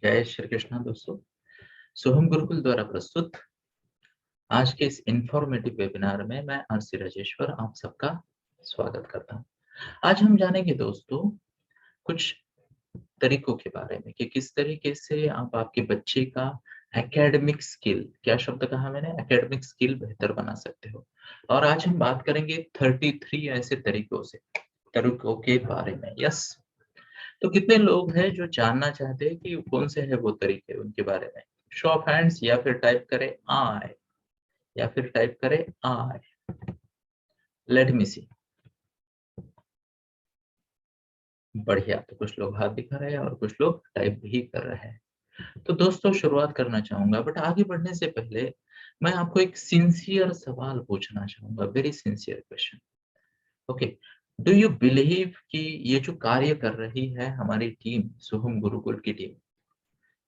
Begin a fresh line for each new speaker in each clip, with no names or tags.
जय श्री कृष्णा दोस्तों। सोहम गुरुकुल द्वारा प्रस्तुत आज के इस इंफॉर्मेटिव वेबिनार में मैं आरसी राजेश्वर आप सबका स्वागत करता हूं। आज हम जानेंगे दोस्तों कुछ तरीकों के बारे में कि किस तरीके से आप आपके बच्चे का एकेडमिक स्किल, क्या शब्द कहा मैंने, एकेडमिक स्किल बेहतर बना सकते हो। और आज हम बात करेंगे 33 ऐसे तरीकों के बारे में। यस, तो कितने लोग हैं जो जानना चाहते हैं कि कौन से हैं वो तरीके उनके बारे में? शो ऑफ हैंड्स, या फिर टाइप करें आई, या फिर टाइप करें आई। लेट मी सी। बढ़िया, तो कुछ लोग हाथ दिखा रहे हैं और कुछ लोग टाइप भी कर रहे हैं। तो दोस्तों शुरुआत करना चाहूंगा, बट आगे बढ़ने से पहले मैं आपको एक सिंसियर सवाल पूछना चाहूंगा, very sincere question. Okay, do you believe कि ये जो कार्य कर रही है हमारी टीम, सोहम गुरुकुल की टीम,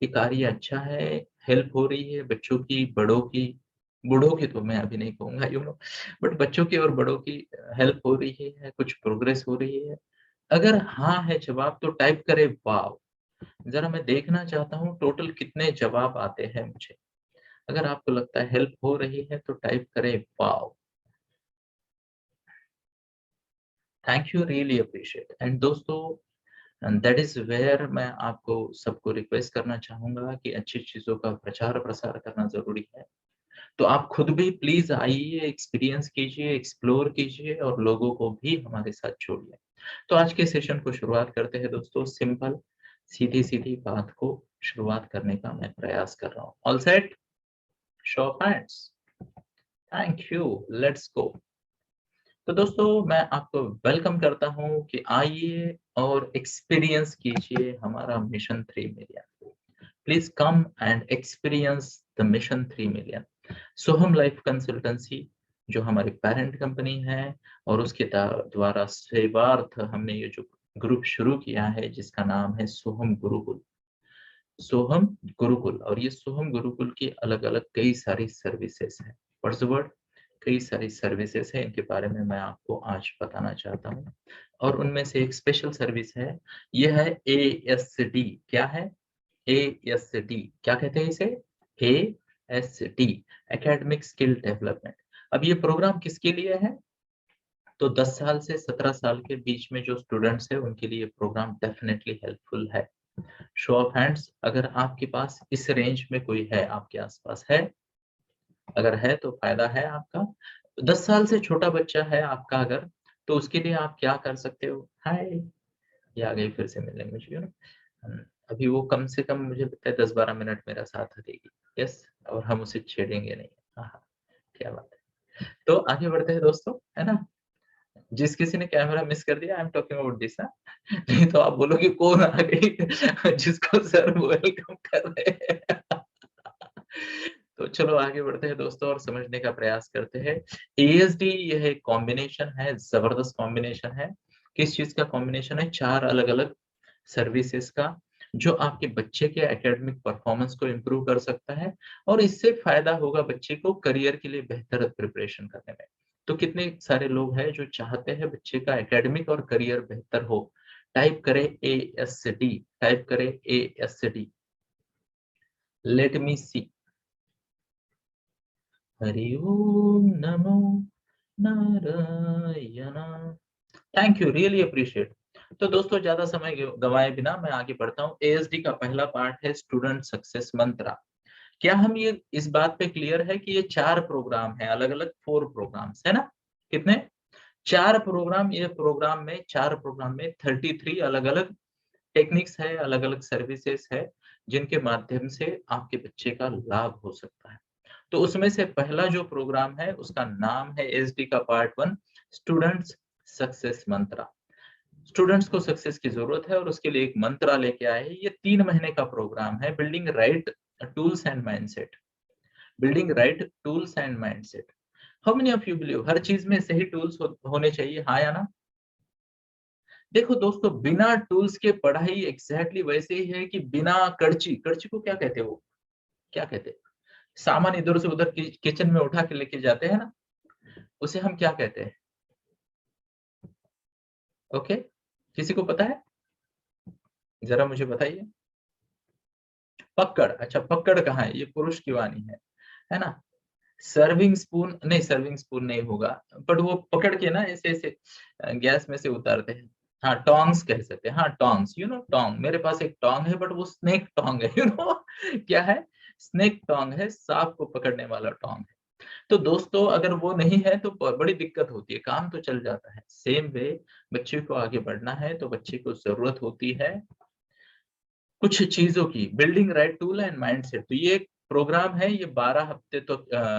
ये कार्य अच्छा है, हेल्प हो रही है बच्चों की, बड़ों की? बूढ़ों की तो मैं अभी नहीं कहूंगा, बट बच्चों की और बड़ों की हेल्प हो रही है, कुछ प्रोग्रेस हो रही है? अगर हाँ है जवाब तो टाइप करें वाव। जरा मैं देखना चाहता हूँ टोटल कितने जवाब आते हैं मुझे। अगर आपको लगता है हेल्प हो रही है तो टाइप करें wow. Thank you, really appreciate. And दोस्तों, एंड दैट इज वेयर मैं आपको सबको रिक्वेस्ट करना चाहूंगा कि अच्छी चीजों का प्रचार प्रसार करना जरूरी है। तो आप खुद भी प्लीज आइए, एक्सपीरियंस कीजिए, एक्सप्लोर कीजिए और लोगों को भी हमारे साथ जोड़िए। तो आज के सेशन को शुरुआत करते हैं दोस्तों। सिंपल सीधी सीधी बात को शुरुआत करने का मैं प्रयास कर रहा हूँ। All set? Show off hands. Thank you, let's go. तो दोस्तों मैं आपको वेलकम करता हूँ कि आइए और एक्सपीरियंस कीजिए हमारा mission 3 million. Please come and experience the mission 3 million. Soham life consultancy जो हमारी पेरेंट कंपनी है, और उसके द्वारा सेवार्थ हमने ये जो ग्रुप शुरू किया है जिसका नाम है सोहम गुरुकुल। सोहम गुरुकुल, और ये सोहम गुरुकुल की अलग अलग कई सारी सर्विसेज है। What's the word? कई सारी सर्विसेज है, इनके बारे में मैं आपको आज बताना चाहता हूँ। और उनमें से एक स्पेशल सर्विस है, यह है ASD। क्या है ASD? क्या कहते हैं इसे? ASD, academic skill development. अब ये प्रोग्राम किसके लिए है? तो 10 साल से 17 साल के बीच में जो स्टूडेंट्स है उनके लिए प्रोग्राम डेफिनेटली हेल्पफुल है। शो ऑफ हैंड्स, अगर आपके पास इस रेंज में कोई है, आपके आसपास है? अगर है तो फायदा है आपका। 10 साल से छोटा बच्चा है आपका अगर, तो उसके लिए आप क्या कर सकते हो? हाय, ये आ गई फिर से मिलने मुझे, अभी वो कम से कम मुझे लगता है 10-12 मिनट मेरा साथ देगी। यस, और हम उसे छेड़ेंगे नहीं। हाँ, क्या बात है। तो आगे बढ़ते हैं दोस्तों, है ना? जिस किसी ने कैमरा मिस कर दिया, I am talking about this. नहीं तो आप बोलोगे कौन आ गई जिसको सर वेलकम कर रहे हैं। तो चलो आगे बढ़ते हैं दोस्तों और समझने का प्रयास करते हैं। ASD यह एक कॉम्बिनेशन है, जबरदस्त कॉम्बिनेशन है। किस चीज का कॉम्बिनेशन है? 4 अलग अलग सर्विसेज का, जो आपके बच्चे के एकेडमिक परफॉर्मेंस को इम्प्रूव कर सकता है, और इससे फायदा होगा बच्चे को करियर के लिए बेहतर प्रिपरेशन करने में। तो कितने सारे लोग हैं जो चाहते हैं बच्चे का एकेडमिक और करियर बेहतर हो? टाइप करें ASD, टाइप करें ASD। Let me C. Hari Om NaMo Narayan. Thank you, really appreciate. तो दोस्तों ज्यादा समय गवाए बिना मैं आगे बढ़ता हूँ। ASD का पहला पार्ट है स्टूडेंट सक्सेस मंत्रा। क्या हम ये इस बात पे क्लियर है कि ये 4 प्रोग्राम है, अलग अलग 4 प्रोग्राम्स है ना? कितने? 4 प्रोग्राम। ये प्रोग्राम में 4 प्रोग्राम में 33 अलग अलग टेक्निक्स है, अलग अलग सर्विसेज है, जिनके माध्यम से आपके बच्चे का लाभ हो सकता है। तो उसमें से पहला जो प्रोग्राम है उसका नाम है ASD का पार्ट 1, स्टूडेंट्स सक्सेस मंत्रा। स्टूडेंट्स को सक्सेस की जरूरत है और उसके लिए एक मंत्रा लेके आए हैं। ये 3 महीने का प्रोग्राम है, building right tools and mindset. Building right tools and mindset. How many of you believe हर चीज में सही टूल्स होने चाहिए, हाँ या ना? देखो दोस्तों, बिना टूल्स के पढ़ाई एग्जैक्टली वैसे ही है कि बिना कड़ची। कड़ची को क्या कहते हैं? वो क्या कहते हैं? सामान इधर से उधर किचन में उठा के लेके जाते हैं ना, उसे हम क्या कहते हैं? ओके, किसी को पता है? जरा मुझे बताइए। पकड़, अच्छा पकड़ कहाँ है? ये पुरुष की वाणी है ना? सर्विंग स्पून नहीं, सर्विंग स्पून नहीं होगा, बट वो पकड़ के ना ऐसे-ऐसे गैस में से उतारते हैं। हाँ, टोंग्स कह सकते हैं। हाँ, टोंग्स, टोंग। मेरे पास एक टोंग है बट वो स्नेक टोंग है, क्या है? स्नेक टोंग है, सांप को पकड़ने वाला टोंग है। तो दोस्तों अगर वो नहीं है तो बड़ी दिक्कत होती है, काम तो चल जाता है। सेम वे बच्चे को आगे बढ़ना है तो बच्चे को ज़रूरत होती है कुछ चीज़ों की, building right tool and mindset. तो ये एक प्रोग्राम है, ये 12 हफ्ते तो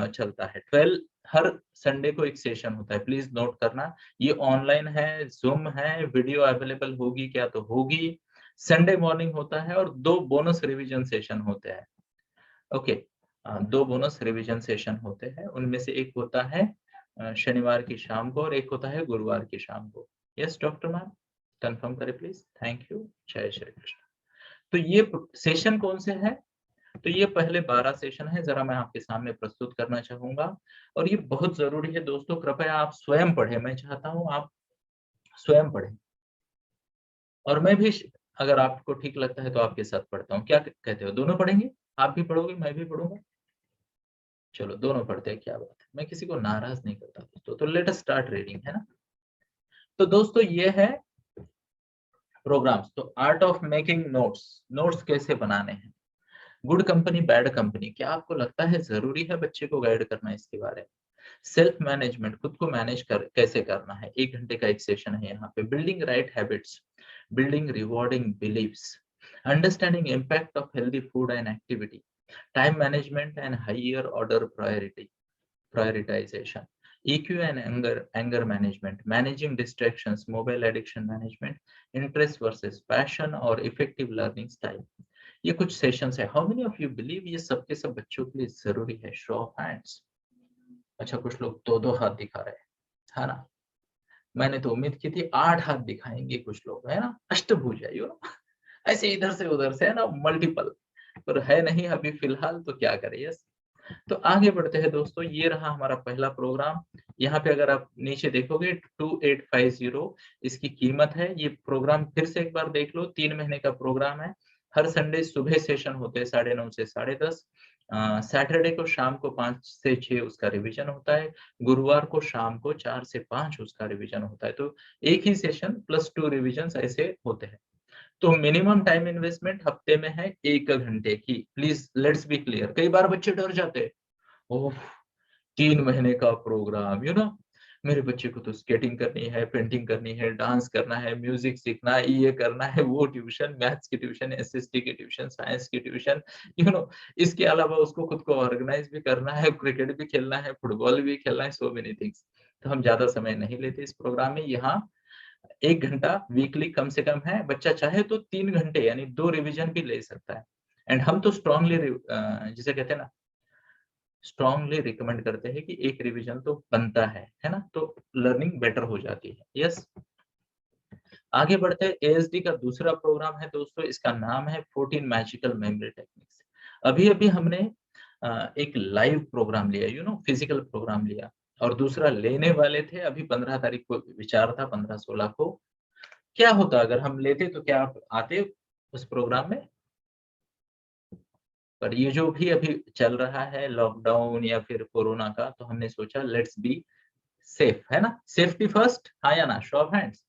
चलता है। 12 हर संडे को एक सेशन होता है, प्लीज़ नोट करना। ये ऑनलाइन है, ज़ूम है, वीडियो अवेलेबल होगी क्या? तो होगी। संडे मॉर्निंग होता है और 2 बोनस रिवीजन सेशन होते हैं। ओके, 2 बोनस रिवीजन सेशन होते हैं, उनमें से एक होता है शनिवार की शाम को और एक होता है गुरुवार की शाम को। यस डॉक्टर मैम, कन्फर्म करें प्लीज़। Thank you. जय श्री कृष्ण। तो ये सेशन कौन से हैं? तो ये पहले 12 सेशन है, ज़रा मैं आपके सामने प्रस्तुत करना चाहूँगा और ये बहुत ज़रूरी है दोस्तों, कृपया आप स्वयं पढ़ें। मैं चाहता हूँ आप स्वयं पढ़ें और मैं भी अगर आपको ठीक लगता है तो आपके साथ पढ़ता हूँ। क्या कहते हो? दोनों पढ़ेंगे? आप भी पढ़ोगे, मैं भी पढ़ूँगा? चलो दोनों पढ़ते हैं, क्या बात है। मैं किसी को नाराज़ नहीं करता दोस्तों, तो लेट अस स्टार्ट रीडिंग, है ना? तो दोस्तों ये है प्रोग्राम्स। तो art of making notes, notes कैसे बनाने हैं? गुड कंपनी बैड कंपनी, क्या आपको लगता है ज़रूरी है बच्चे को गाइड करना इसके बारे में? सेल्फ मैनेजमेंट, खुद को मैनेज कर कैसे करना है? 1 घंटे का एक सेशन है यहाँ पे। Building right habits, building rewarding beliefs, understanding impact of healthy food and activity, time management and higher order prioritization, EQ and anger management, managing distractions, mobile addiction management, interest versus passion और effective learning style। ये कुछ sessions है। How many of you believe ये सब के सब बच्चों के लिए ज़रूरी है? Show off hands. अच्छा, कुछ लोग 2-2 हाथ दिखा रहे हैं, है ना? मैंने तो उम्मीद की थी 8 हाथ दिखाएँगे कुछ लोग, है ना? अष्टभुजा, ऐसे इधर से उधर से, है ना? मल्टीपल, पर है नहीं अभी फ़िलहाल, तो क्या करें? यस। तो आगे बढ़ते हैं दोस्तों, ये रहा हमारा पहला प्रोग्राम। यहाँ पे अगर आप नीचे देखोगे 2850 इसकी कीमत है। ये प्रोग्राम फिर से एक बार देख लो, 3 महीने का प्रोग्राम है। हर संडे सुबह सेशन होते हैं 9:30 से 10:30। सैटरडे को शाम को 5 से 6 उसका रिवीजन होता है। गुरुवार को शाम को 4 से 5 उसका रिवीजन होता है। तो एक ही सेशन प्लस 2 रिवीजन्स ऐसे होते हैं। तो मिनिमम टाइम इन्वेस्टमेंट हफ्ते में है 1 घंटे की। Please let's be clear. कई बार बच्चे डर जाते हैं। ओह! 3 महीने का प्रोग्राम, मेरे बच्चे को तो स्केटिंग करनी है, पेंटिंग करनी है, डांस करना है, म्यूज़िक सीखना है, ये करना है, वो ट्यूशन, मैथ्स की ट्यूशन, एसएसटी की ट्यूशन, साइंस की ट्यूशन, यू नो इसके अलावा उसको खुद को ऑर्गेनाइज़ भी करना है, क्रिकेट भी खेलना है, फुटबॉल भी खेलना है, सो मेनी थिंग्स। तो हम ज़्यादा समय नहीं लेते इस प्रोग्राम में। यहाँ 1 घंटा वीकली कम से कम है। बच्चा चाहे तो 3 घंटे यानी 2 रिवीजन भी ले सकता है। एंड हम तो स्ट्रांगली जिसे कहते हैं ना, स्ट्रांगली रिकमेंड करते हैं कि एक रिवीजन तो बनता है ना? तो लर्निंग बेटर हो जाती है। यस, आगे बढ़ते हैं। एएसडी का दूसरा प्रोग्राम है दोस्तों, इसका नाम है 14 मैजिकल मेमोरी टेक्निक्स। अभी-अभी हमने एक लाइव प्रोग्राम लिया, फिजिकल प्रोग्राम लिया और दूसरा लेने वाले थे अभी 15 तारीख को विचार था, 15-16 को। क्या होता अगर हम लेते, तो क्या आप आते उस प्रोग्राम में? पर ये जो भी अभी चल रहा है लॉकडाउन या फिर कोरोना का, तो हमने सोचा लेट्स बी सेफ, है ना? सेफ्टी फर्स्ट, हाँ या ना? Show off hands.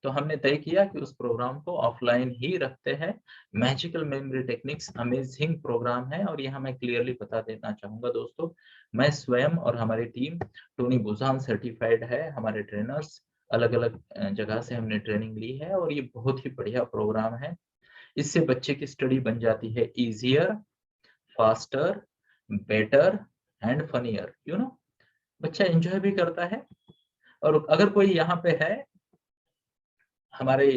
तो हमने तय किया कि उस प्रोग्राम को ऑफलाइन ही रखते हैं। Magical memory techniques amazing program है और यहाँ मैं क्लियरली बता देना चाहूँगा दोस्तों, मैं स्वयं और हमारी टीम टोनी बुज़ान सर्टिफाइड है, हमारे ट्रेनर्स अलग-अलग जगह से हमने ट्रेनिंग ली है और ये बहुत ही बढ़िया प्रोग्राम है। इससे बच्चे की स्टडी बन जाती है easier, faster, better and funnier, बच्चा एन्जॉय भी करता है। और अगर कोई यहाँ पे है हमारे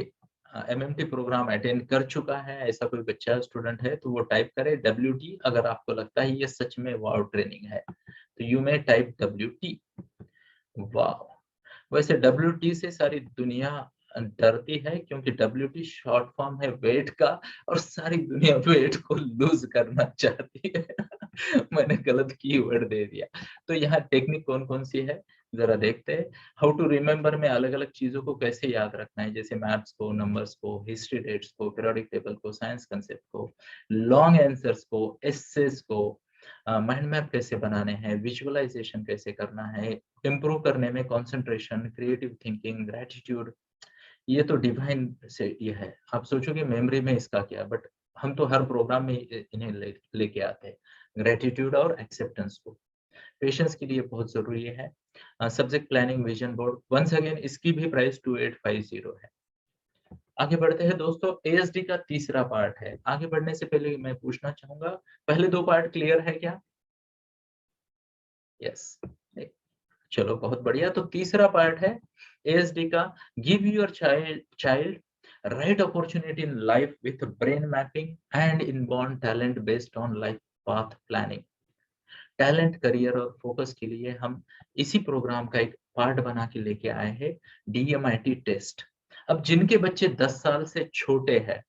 एमएमटी प्रोग्राम अटेंड कर चुका है, ऐसा कोई बच्चा स्टूडेंट है तो वो टाइप करे डब्ल्यूटी। अगर आपको लगता है ये सच में वाओ ट्रेनिंग है, तो you may type WT. Wow! वैसे डब्ल्यूटी से सारी दुनिया डरती है क्योंकि डब्ल्यूटी शॉर्ट फॉर्म है वेट का और सारी दुनिया वेट को लूज़ करना चाहती है। मैंने गलत कीवर्ड दे दिया। तो यहाँ टेक्निक कौन-कौन सी है? जरा देखते हैं हाउ टू रिमेम्बर में अलग अलग चीजों को कैसे याद रखना है, जैसे मैथ्स को, नंबर्स को, हिस्ट्री डेट्स को, पीरियोडिक टेबल को, साइंस कंसेप्ट को, लॉन्ग आंसर्स को, एसेस को, माइंड मैप कैसे बनाने हैं, विजुअलाइजेशन कैसे करना है, इम्प्रूव करने में कंसंट्रेशन, क्रिएटिव थिंकिंग, ग्रेटिट्यूड। ये तो डिवाइन से ये है। आप सोचोगे मेमोरी में इसका क्या, बट हम तो हर प्रोग्राम में इन्हें लेके आते हैं, ग्रेटिट्यूड और एक्सेप्टेंस को। पेशेंस के लिए बहुत जरूरी है। Subject planning, vision board, once again इसकी भी प्राइस 2850 है। आगे बढ़ते हैं दोस्तों, एएसडी का तीसरा पार्ट है। आगे बढ़ने से पहले मैं पूछना चाहूंगा, पहले दो पार्ट क्लियर है क्या? यस। चलो बहुत बढ़िया। तो तीसरा पार्ट है एएसडी का, give your child right opportunity in life with brain mapping and inborn talent based on life path planning. Talent, career और फोकस के लिए हम इसी प्रोग्राम का एक पार्ट बना के लेके आए हैं, डीएमआईटी टेस्ट। अब जिनके बच्चे 10 साल से छोटे हैं,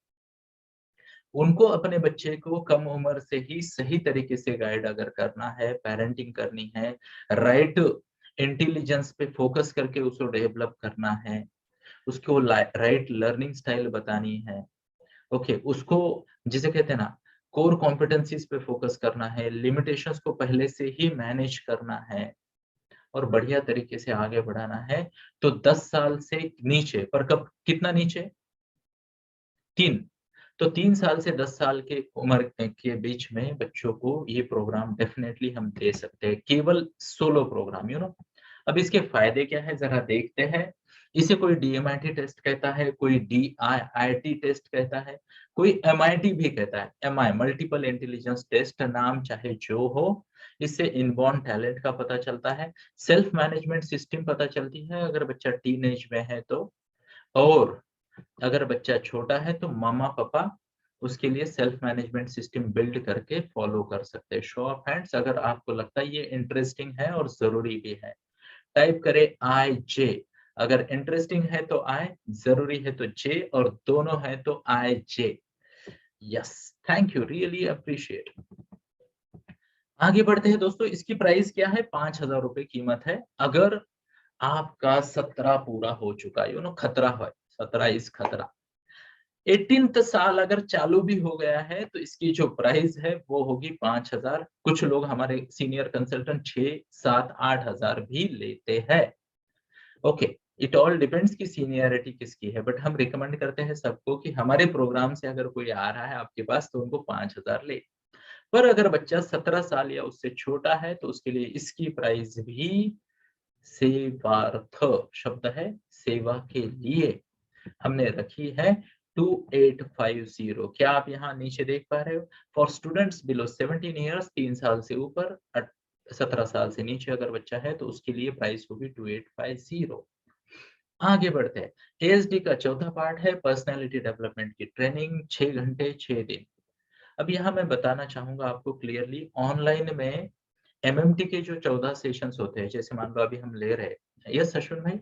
उनको अपने बच्चे को कम उम्र से ही सही तरीके से गाइड अगर करना है, पेरेंटिंग करनी है, राइट इंटेलिजेंस पे फोकस करके उसको डेवलप करना है, उसको राइट लर्निंग स्टाइल बतानी है, ओके, उसको जिसे कहते हैं ना कोर कॉम्पिटेंसीज पे फोकस करना है, लिमिटेशंस को पहले से ही मैनेज करना है और बढ़िया तरीके से आगे बढ़ाना है। तो 10 साल से नीचे, पर कब कितना नीचे? 3। तो 3 साल से 10 साल के उम्र के बीच में बच्चों को ये प्रोग्राम डेफिनेटली हम दे सकते हैं, केवल सोलो प्रोग्राम, यू नो। अब इसके फायदे क्या है जरा देखते हैं। इसे कोई डीएमआईटी टेस्ट कहता है, कोई डीआईआईटी टेस्ट कहता है, कोई एमआईटी भी कहता है, एमआई मल्टीपल इंटेलिजेंस टेस्ट, नाम चाहे जो हो। इससे इनबॉर्न टैलेंट का पता चलता है, सेल्फ मैनेजमेंट सिस्टम पता चलती है अगर बच्चा टीनेज में है तो, और अगर बच्चा छोटा है तो मम्मा पापा उसके लिए सेल्फ मैनेजमेंट सिस्टम बिल्ड करके फॉलो कर सकते हैं। शो ऑफ हैंड्स अगर आपको लगता है ये इंटरेस्टिंग है और जरूरी भी है। टाइप करें आई जे। अगर इंटरेस्टिंग है तो आई, जरूरी है तो जे, और दोनों है तो आई जे। Yes, thank you, really appreciate. आगे बढ़ते हैं दोस्तों, इसकी प्राइस क्या है? 5,000 रुपए कीमत है। अगर आपका 17 पूरा हो चुका है, यू नो, खतरा है, 17 इस खतरा, 18th साल अगर चालू भी हो गया है तो इसकी जो प्राइस है वो होगी 5,000। कुछ लोग हमारे सीनियर कंसल्टेंट 6, 7, 8,000 भी लेते हैं। ओके, इट ऑल डिपेंड्स कि सीनियरिटी किसकी है, बट हम रिकमेंड करते हैं सबको कि हमारे प्रोग्राम से अगर कोई आ रहा है आपके पास तो उनको 5,000 ले। पर अगर बच्चा 17 साल या उससे छोटा है तो उसके लिए इसकी प्राइस भी सेवार्थ शब्द है, सेवा के लिए हमने रखी है 2850। क्या आप यहाँ नीचे देख पा रहे हो? फॉर स्टूडेंट्स बिलो 17 ईयर्स, 3 साल से ऊपर, 17 साल से नीचे अगर बच्चा है तो उसके लिए प्राइस होगी 2850। आगे बढ़ते हैं, एएसडी का चौथा पार्ट है पर्सनालिटी डेवलपमेंट की ट्रेनिंग, 6 घंटे 6 दिन। अब यहाँ मैं बताना चाहूंगा आपको क्लियरली, ऑनलाइन में एमएमटी के जो 14 सेशंस होते हैं, जैसे मान लो अभी हम ले रहे हैं, यस अश्विन भाई,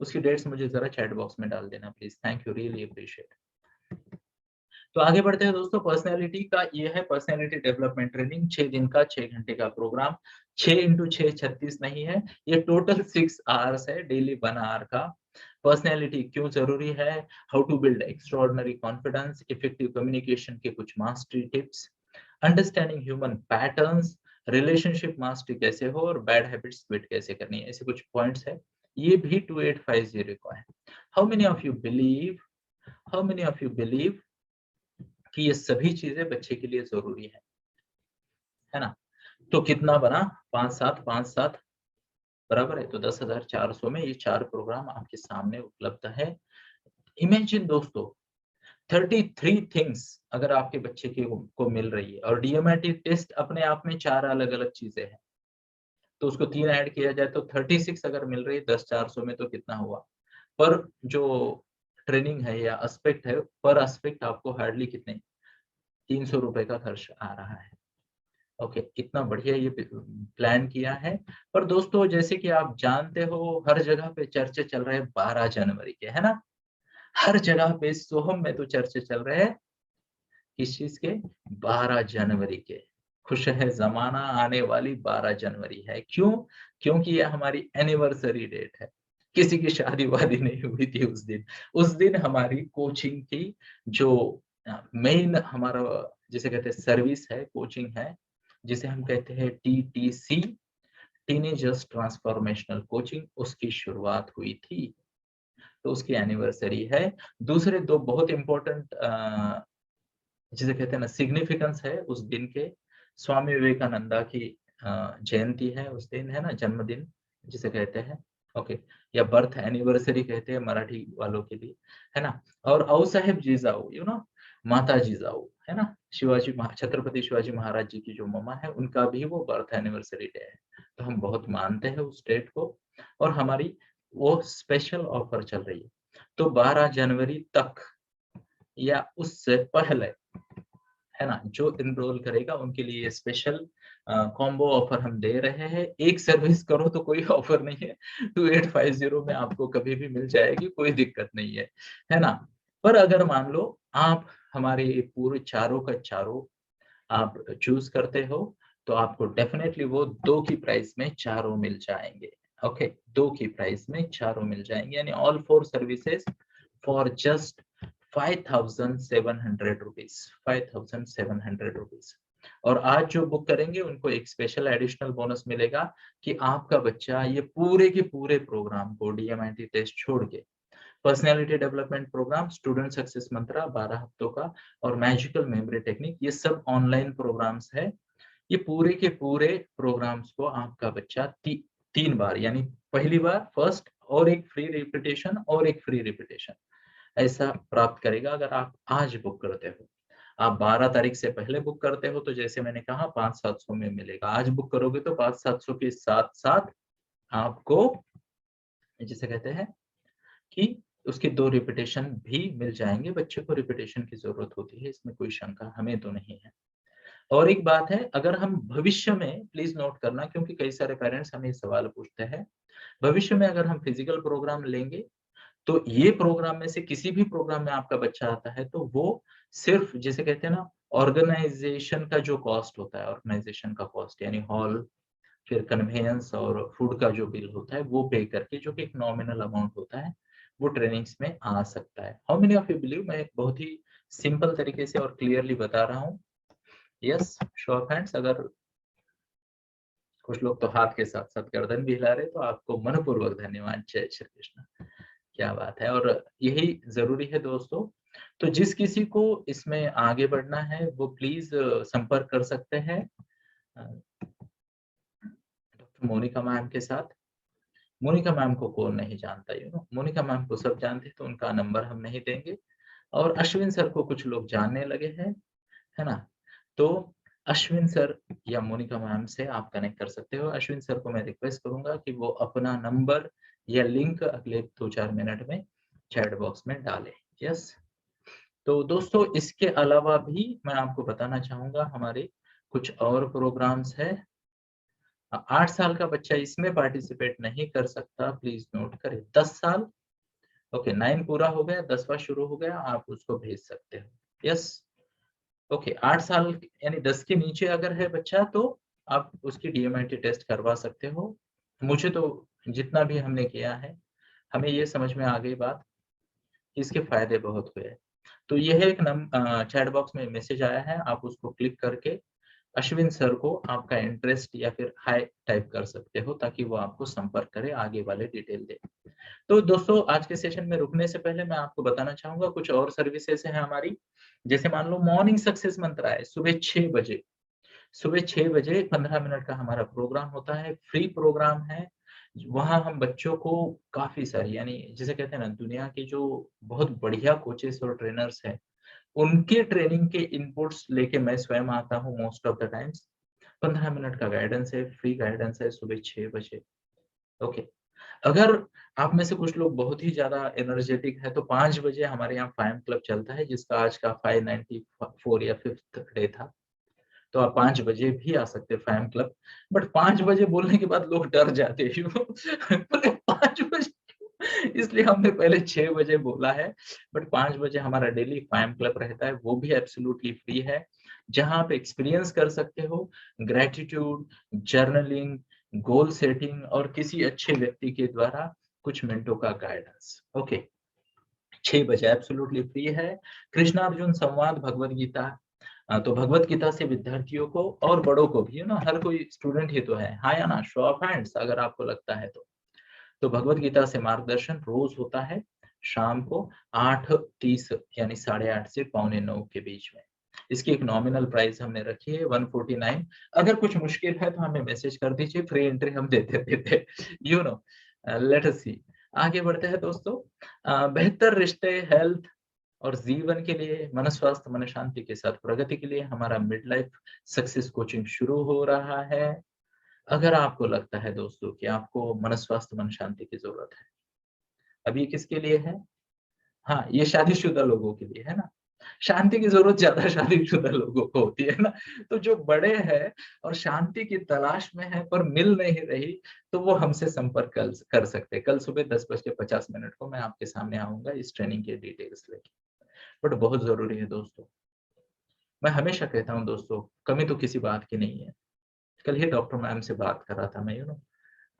उसकी डेट्स मुझे जरा चैट बॉक्स में डाल देना please, thank you, really appreciate. तो आगे बढ़ते हैं दोस्तों, पर्सनैलिटी का ये है पर्सनैलिटी डेवलपमेंट ट्रेनिंग, 6 दिन का 6 घंटे का प्रोग्राम। 6 इंटू 6 36 नहीं है, ये टोटल 6 आवर्स है, डेली 1 आवर का। पर्सनैलिटी क्यों जरूरी है, how to build extraordinary confidence, effective communication के कुछ mastery tips, understanding human patterns, relationship mastery कैसे हो, और बैड हैबिट्स क्विट कैसे करनी है, ऐसे कुछ पॉइंट्स है। ये भी 2850 का है। How many of you believe, how many of you believe कि ये सभी चीजें बच्चे के लिए जरूरी है ना? तो कितना बना? 5 7 5 7 बराबर है, तो 10,400 में ये 4 प्रोग्राम आपके सामने उपलब्ध है। इमेजिन दोस्तों, 33 थिंग्स अगर आपके बच्चे के को मिल रही है, और डीएमआईटी टेस्ट अपने आप में 4 अलग अलग चीजें हैं, तो उसको 3 ऐड किया जाए तो 36 अगर मिल रही है 10,400 में, तो कितना हुआ? पर जो ट्रेनिंग है या एस्पेक्ट है, पर एस्पेक्ट आपको हार्डली कितने, 300 रुपए का खर्च आ रहा है। ओके, इतना बढ़िया ये प्लान किया है। पर दोस्तों जैसे कि आप जानते हो, हर जगह पे चर्चे चल रहे हैं 12 जनवरी के, है ना? हर जगह पे सोहम में तो चर्चे चल रहे हैं किस चीज के? 12 जनवरी के। खुश है ज़माना आने वाली 12 जनवरी है। क्यों? क्योंकि ये हमारी एनिवर्सरी डेट है। किसी की शादी-वादी नहीं हुई थी उस दिन। उस दिन हमारी कोचिंग की जो मेन हमारा जिसे कहते हैं सर्विस है, कोचिंग है, जिसे हम कहते हैं टीटीसी, टीनेजर्स ट्रांसफॉर्मेशनल कोचिंग, उसकी शुरुआत हुई थी। तो उसकी एनिवर्सरी है। दूसरे 2 बहुत इम्पोर्टेंट जिसे कहते हैं ना सिग्निफिकेंस है उस दिन के, स्वामी विवेकानंदा की जयंती है उस दिन, है ना? जन्मदिन जिसे कहते हैं, ओके, या बर्थ एनिवर्सरी कहते हैं मराठी वालों के लिए, है ना? और औसाहेब जिजाऊ, माता जिजाऊ, है ना? छत्रपति शिवाजी महाराज जी की जो मम्मा है, उनका भी वो बर्थ एनिवर्सरी डे है। तो हम बहुत मानते हैं उस डेट को और हमारी वो स्पेशल ऑफर चल रही है। तो 12 जनवरी तक या उससे पहले, है ना? जो एनरोल करेगा उनके लिए स्पेशल कॉम्बो ऑफर हम दे रहे हैं। एक सर्विस करो तो कोई ऑफर नहीं है। 2850 में आपको कभी भी मिल जाएगी, कोई दिक्कत नहीं है ना? पर अगर मान लो आप हमारे ये पूरे चारों का चारों आप चूज़ करते हो, तो आपको डेफिनिटली वो 2 की प्राइस में चारों मिल जाएँगे। ओके, 2 की प्राइस में चारों मिल जाएँगे यानी all 4 services for just 5,700 rupees, 5,700 rupees. और आज जो बुक करेंगे उनको एक स्पेशल एडिशनल बोनस मिलेगा कि आपका बच्चा ये पूरे के पूरे प्रोग्राम को डीएमआईटी टेस्ट छोड़ के personality development program, student success Mantra 12 हफ्तों का और मैजिकल मेमोरी टेक्निक, ये सब ऑनलाइन प्रोग्राम्स है। ये पूरे के पूरे प्रोग्राम्स को आपका बच्चा 3 बार यानी पहली बार फर्स्ट और एक फ्री रिपीटेशन और एक फ्री रिपीटेशन ऐसा प्राप्त करेगा अगर आप आज बुक करते हो। आप 12 तारीख से पहले बुक करते हो तो जैसे मैंने कहा 5-700 में मिलेगा। आज बुक करोगे तो 5-700 के साथ-साथ आपको जिसे कहते हैं कि उसके 2 रिपिटेशन भी मिल जाएँगे। बच्चे को रिपिटेशन की ज़रूरत होती है, इसमें कोई शंका हमें तो नहीं है। और एक बात है, अगर हम भविष्य में प्लीज़ नोट करना क्योंकि कई सारे पेरेंट्स हमें ये सवाल पूछते हैं, भविष्य में अगर हम फिज़िकल प्रोग्राम लेंगे, तो ये प्रोग्राम में से किसी भी प्रोग्राम में आपका बच्चा आता है, तो वो सिर्फ़ जिसे कहते हैं ना, ऑर्गनाइज़ेशन का जो कॉस्ट होता है, ऑर्गनाइज़ेशन का कॉस्ट यानी हॉल, फिर कन्वेयंस और फूड का जो बिल होता है वो पे करके जो कि एक नॉमिनल अमाउंट होता है, वो ट्रेनिंग्स में आ सकता है। How many of you believe मैं एक बहुत ही सिंपल तरीके से और क्लियरली बता रहा हूँ। यस, शो ऑफ हैंड्स अगर कुछ लोग तो हाथ के साथ-साथ गर्दन भी हिला रहे हैं, तो आपको मनःपूर्वक धन्यवाद। जय श्री कृष्ण। क्या बात है और यही ज़रूरी है दोस्तों। तो जिस किसी को इसमें आगे बढ़ना है वो प्लीज़ संपर्क कर सकते हैं डॉक्टर मोनिका मैम के साथ। मोनिका मैम को कौन नहीं जानता मोनिका मैम को सब जानते हैं तो उनका नंबर हम नहीं देंगे और अश्विन सर को कुछ लोग जानने लगे हैं, है ना? तो अश्विन सर या मोनिका मैम से आप कनेक्ट कर सकते हो। अश्विन सर को मैं रिक्वेस्ट करूँगा कि वो अपना नंबर या लिंक अगले 2-4 मिनट में चैट बॉक्स में डालें। यस, तो दोस्तों इसके अलावा भी मैं आपको बताना चाहूँगा हमारे कुछ और प्रोग्राम्स हैं। 8 साल का बच्चा इसमें पार्टिसिपेट नहीं कर सकता, प्लीज़ नोट करें। 10 साल ओके 9 पूरा हो गया, 10वां शुरू हो गया, आप उसको भेज सकते हो। यस, ओके 8 साल यानी 10 के नीचे अगर है बच्चा तो आप उसकी डीएमआईटी टेस्ट करवा सकते हो। मुझे तो जितना भी हमने किया है, हमें ये समझ में आ गई बात, इसके फ़ायदे बहुत हुए हैं। तो यह एक चैट बॉक्स में मैसेज आया है, आप उसको क्लिक करके अश्विन सर को आपका इंटरेस्ट या फिर हाय टाइप कर सकते हो ताकि वो आपको संपर्क करे, आगे वाले डिटेल दे। तो दोस्तों आज के सेशन में रुकने से पहले मैं आपको बताना चाहूँगा कुछ और सर्विसेज़ हैं हमारी। जैसे मान लो मॉर्निंग सक्सेस मंत्र है, सुबह 6 बजे। सुबह 6 बजे 15 मिनट का हमारा प्रोग्राम होता है, फ्री प्रोग्राम है। वहाँ हम बच्चों को काफ़ी सारी यानी जिसे कहते हैं ना दुनिया के जो बहुत बढ़िया कोचेस और ट्रेनर्स हैं, उनके ट्रेनिंग के इनपुट्स लेके मैं स्वयं आता हूँ most of the times. 15 minute का गाइडेंस है, फ्री गाइडेंस है सुबह 6 बजे। ओके। अगर आप में से कुछ लोग बहुत ही ज़्यादा एनर्जेटिक है तो 5 बजे हमारे यहाँ फाइम क्लब चलता है जिसका आज का 594 या 5th डे था। तो आप 5 बजे भी आ सकते हैं फैन क्लब। बट 5 बजे बोलने के बाद लोग डर जाते हैं बोले 5 बजे क्यों? इसलिए हमने पहले 6 बजे बोला है, बट 5 बजे हमारा डेली फाइम क्लब रहता है, वो भी एब्सोल्युटली फ्री है, जहाँ आप एक्सपीरियंस कर सकते हो ग्रैटिट्यूड, जर्नलिंग, गोल सेटिंग और किसी अच्छे व्यक्ति के द्वारा कुछ मिनटों का गाइडेंस। ओके, 6 बजे एब्सोल्युटली फ्री है। कृष्ण अर्जुन संवाद भगवद गीता, तो भगवद गीता से विद्यार्थियों को और बड़ों को भी, ना हर कोई स्टूडेंट ही तो है, हाँ या ना, शो ऑफ हैंड्स अगर आपको लगता है तो भगवद गीता से मार्गदर्शन रोज होता है शाम को 8:30 यानी 8:30 से 8:45 के बीच में। इसकी एक नॉमिनल प्राइस हमने रखी है 149। अगर कुछ मुश्किल है तो हमें मैसेज कर दीजिए, फ्री एंट्री हम देते देते यू नो। लेट अस सी, आगे बढ़ते हैं दोस्तों। बेहतर रिश्ते, हेल्थ और जीवन के लिए, मन स्वास्थ्य मन शांति के साथ प्रगति के लिए हमारा मिड लाइफ सक्सेस कोचिंग शुरू हो रहा है। अगर आपको लगता है दोस्तों कि आपको मन स्वास्थ्य मन शांति की जरूरत है, अब ये किसके लिए है? हाँ, ये शादीशुदा लोगों के लिए है ना। शांति की जरूरत ज्यादा शादीशुदा लोगों को होती है ना। तो जो बड़े हैं और शांति की तलाश में है पर मिल नहीं रही, तो वो हमसे संपर्क कर सकते हैं। कल सुबह 10:50 को मैं आपके सामने आऊंगा इस ट्रेनिंग के डिटेल्स लेके। बट बहुत जरूरी है दोस्तों, मैं हमेशा कहता हूँ दोस्तों, कमी तो किसी बात की नहीं है। कल ही डॉक्टर मैम से बात कर रहा था मैं,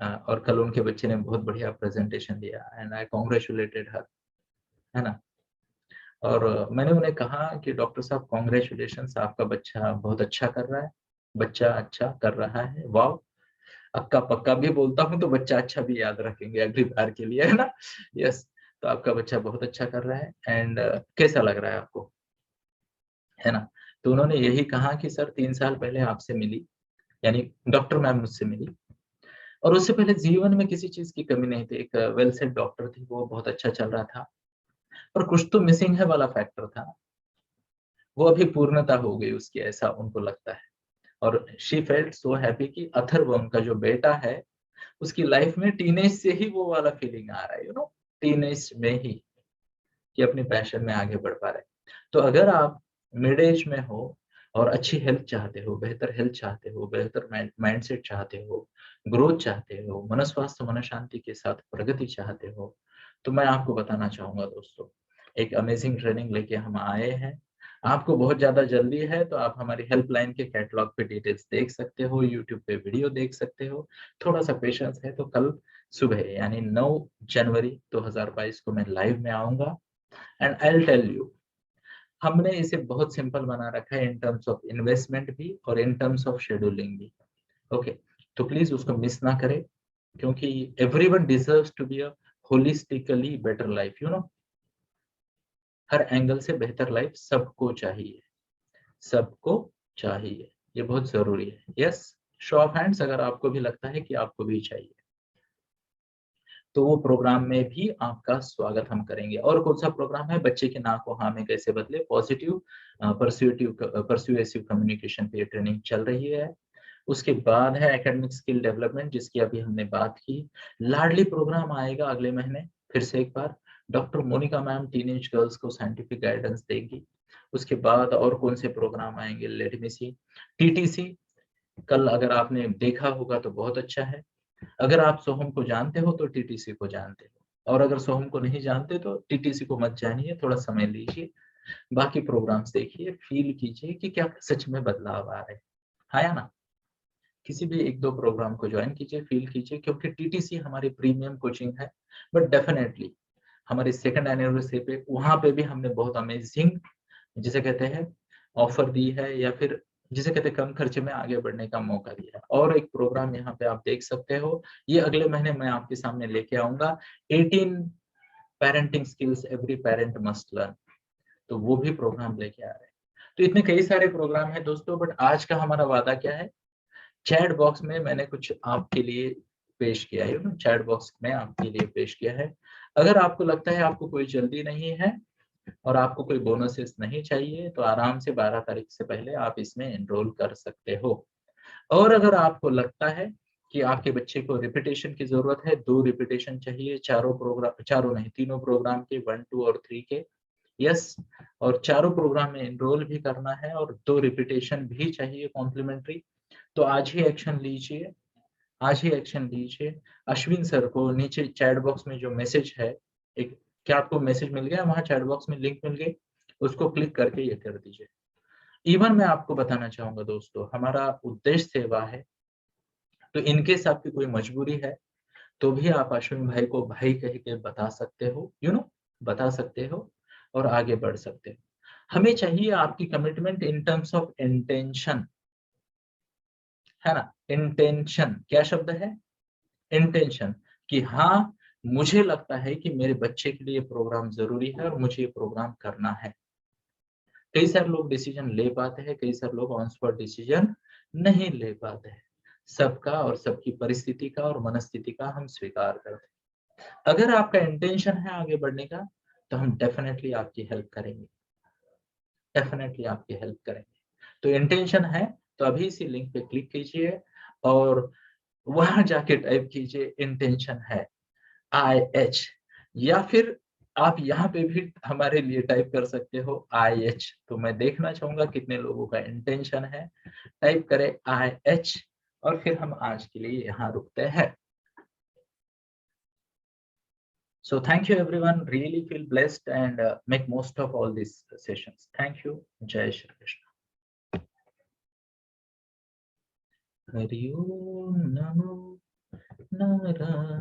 और कल उनके बच्चे ने बहुत बढ़िया प्रेजेंटेशन दिया एंड आई कांग्रेचुलेटेड हर, है ना। और मैंने उन्हें कहा कि डॉक्टर साहब कांग्रेचुलेशंस, आपका बच्चा बहुत अच्छा कर रहा है, बच्चा अच्छा कर रहा है, वाह। अक्का पक्का भी बोलता हूँ तो बच्चा अच्छा भी याद रखेंगे अगली बार के लिए, है ना। यस, तो आपका बच्चा बहुत अच्छा कर रहा है एंड कैसा लग रहा है आपको, है ना। तो उन्होंने यही कहा कि सर 3 साल पहले आपसे मिली, यानी डॉक्टर मैम मुझसे मिली, और उससे पहले जीवन में किसी चीज की कमी नहीं थी। एक वेल सेड डॉक्टर थी, वो बहुत अच्छा चल रहा था, पर कुछ तो मिसिंग है वाला फैक्टर था। वो अभी पूर्णता हो गई उसकी, ऐसा उनको लगता है। और शी फेल्ट सो हैप्पी कि अथर्व उनका जो बेटा है, उसकी लाइफ में टीनेज से ही वो वाला फीलिंग आ रहा है, टीनेज में ही, कि अपने पैशन में आगे बढ़ पा रहे हैं। तो अगर आप मिड एज में हो और अच्छी हेल्थ चाहते हो, बेहतर हेल्थ चाहते हो, बेहतर माइंडसेट चाहते हो, ग्रोथ चाहते हो, मन स्वास्थ्य मन शांति के साथ प्रगति चाहते हो, तो मैं आपको बताना चाहूंगा दोस्तों, एक अमेजिंग ट्रेनिंग लेके हम आए हैं। आपको बहुत ज्यादा जल्दी है तो आप हमारी हेल्पलाइन के कैटलॉग पे डिटेल्स देख सकते हो, यूट्यूब पे वीडियो देख सकते हो। थोड़ा सा पेशेंस है तो कल सुबह यानी 9 जनवरी 2022 को मैं लाइव में आऊंगा and I will tell you. हमने इसे बहुत सिंपल बना रखा है इन टर्म्स ऑफ इन्वेस्टमेंट भी और इन टर्म्स ऑफ शेड्यूलिंग भी। ओके, तो प्लीज उसको मिस ना करें, क्योंकि everyone deserves to be a holistically better life, हर एंगल से बेहतर लाइफ सबको चाहिए, सबको चाहिए, ये बहुत जरूरी है। यस, शो ऑफ हैंड्स अगर आपको भी लगता है कि आपको भी चाहिए, तो वो प्रोग्राम में भी आपका स्वागत हम करेंगे। और कौन सा प्रोग्राम है? बच्चे के ना को हाँ में कैसे बदले, पॉजिटिव परस्यूएसिव कम्युनिकेशन पे ट्रेनिंग चल रही है। उसके बाद है एकेडमिक स्किल डेवलपमेंट, जिसकी अभी हमने बात की। लाडली प्रोग्राम आएगा अगले महीने, फिर से एक बार doctor Monika ma'am teenage girls को साइंटिफिक गाइडेंस देगी। उसके बाद और कौन से प्रोग्राम आएंगे, लेट मी सी। टीटीसी कल अगर आपने देखा होगा तो बहुत अच्छा है। अगर आप सोहम को जानते हो तो टीटीसी को जानते हो, और अगर सोहम को नहीं जानते तो टीटीसी को मत जानिए, थोड़ा समय लीजिए, बाकी प्रोग्राम्स देखिए, फील कीजिए कि क्या सच में बदलाव आ रहे हैं, हाँ या ना। किसी भी एक दो प्रोग्राम को ज्वाइन कीजिए, फील कीजिए, क्योंकि टीटीसी हमारी प्रीमियम कोचिंग है, बट डेफिनेटली हमारी सेकंड एनिवर्सरी पे वहां पे भी हमने बहुत अमेजिंग, जिसे कहते हैं, ऑफर दी है, या फिर जिसे कहते हैं कम खर्चे में आगे बढ़ने का मौका दिया है। और एक प्रोग्राम यहाँ पे आप देख सकते हो, ये अगले महीने मैं आपके सामने लेके आऊंगा, 18 parenting skills every parent must learn, तो वो भी प्रोग्राम लेके आ रहे हैं। तो इतने कई सारे प्रोग्राम है दोस्तों, बट आज का हमारा वादा क्या है? चैट बॉक्स में मैंने कुछ आपके लिए पेश किया है, ना चैट बॉक्स में आपके लिए पेश किया है। अगर आपको लगता है आपको कोई जल्दी नहीं है और आपको कोई बोनसेस नहीं चाहिए, तो आराम से 12 तारीख से पहले आप इसमें एनरोल कर सकते हो। और अगर आपको लगता है कि आपके बच्चे को रिपीटेशन की जरूरत है, 2 रिपीटेशन चाहिए, चारों प्रोग्राम, चारों नहीं, तीनों प्रोग्राम के 1, 2 और 3 के, यस, और चारों प्रोग्राम में एनरोल भी करना है और 2 रिपीटेशन भी चाहिए कॉम्प्लीमेंट्री, तो आज ही एक्शन लीजिए। आज ही एक्शन लीजिए। अश्विन सर को नीचे चैट बॉक्स में जो मैसेज है, एक क्या आपको मैसेज मिल गया? वहाँ चैट बॉक्स में लिंक मिल गई, उसको क्लिक करके ये कर दीजिए। इवन मैं आपको बताना चाहूँगा दोस्तों, हमारा उद्देश्य सेवा है, तो इनकेस आपकी कोई मजबूरी है, तो भी आप अश्विन भाई को भाई कह के बता सकते हो, बता सकते हो और आगे बढ़ सकते हो। हमें चाहिए आपकी commitment in terms of intention, है ना? इंटेंशन क्या शब्द है? इंटेंशन, कि हाँ, मुझे लगता है कि मेरे बच्चे के लिए प्रोग्राम ज़रूरी है और मुझे ये प्रोग्राम करना है। कई सारे लोग डिसीजन ले पाते हैं, कई सारे लोग ऑन स्पॉट डिसीजन नहीं ले पाते हैं। सबका और सबकी परिस्थिति का और मनस्थिति का हम स्वीकार करते हैं। अगर आपका इंटेंशन है आगे बढ़ने का, तो हम डेफिनिटली आपकी हेल्प करेंगे, डेफिनिटली आपकी हेल्प करेंगे। तो इंटेंशन है, तो अभी इसी लिंक पे क्लिक कीजिए और वहाँ जाके टाइप कीजिए इंटेंशन है, IH, या फिर आप यहाँ पे भी हमारे लिए टाइप कर सकते हो IH। तो मैं देखना चाहूँगा कितने लोगों का इंटेंशन है। टाइप करें IH और फिर हम आज के लिए यहाँ रुकते हैं। So thank you everyone. Really feel blessed and make most of all these sessions. Thank you. Jai Shri Krishna. Hari Om Namo Narayana.